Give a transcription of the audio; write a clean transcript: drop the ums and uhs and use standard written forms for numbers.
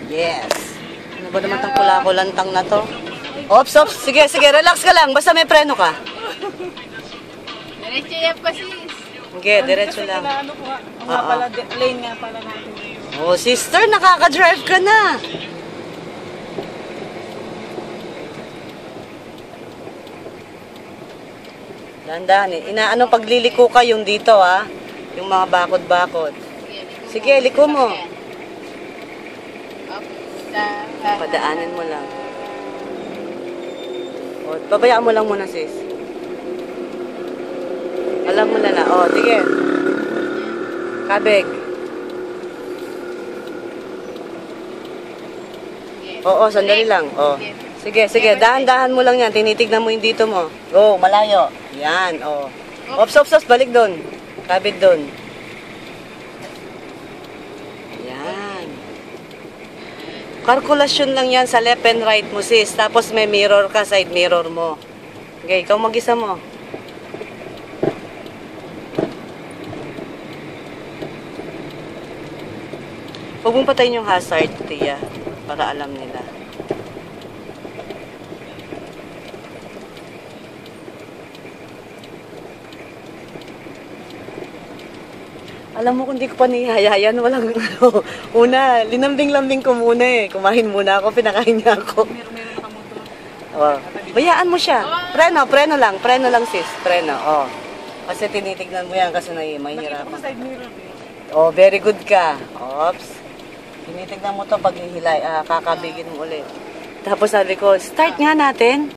Yes. Ano ba naman tang kula-kulantang na to? Ops, ops. Sige, sige. Relax ka lang. Basta may preno ka. Diretso yan pa sis. Sige, diretso lang. Ano ko nga pala, lane nga pala natin. Oh, sister, nakaka-drive ka na. Dahan-dahan eh. Inaano pagliliko ka yung dito ah. Yung mga bakod-bakod. Sige, liko mo. Padaanin mo lang. O, pabayaan mo lang muna sis. Alam mo na na. O, sige. Kabig. Oo, sandali lang. O. Sige, sige. Dahan-dahan mo lang yan. Tinitignan mo yung dito mo. Go, malayo. Yan, o. Ops, ops, ops. Balik doon. Kabig doon. Yan. Kalkulasyon lang yan sa left and right mo, sis. Tapos may mirror ka, side mirror mo. Okay, ikaw mag-isa mo. Huwag mong patayin yung hazard, Tia. Para alam nila. Alam mo kung di ko pa nihayayan, walang ano. Una, linambing-lambing ko muna eh. Kumain muna ako, pinakain niya ako. Meron nakamotor. Oh. Bayaan mo siya. Preno lang sis. Preno, oh. Kasi tinitignan mo yan kasi Nakita ko mahihirapan. sa side mirror eh. Oh, very good ka. Ops. Tinitignan mo to pag kakabigin mo ulit. Tapos sabi ko, start nga natin.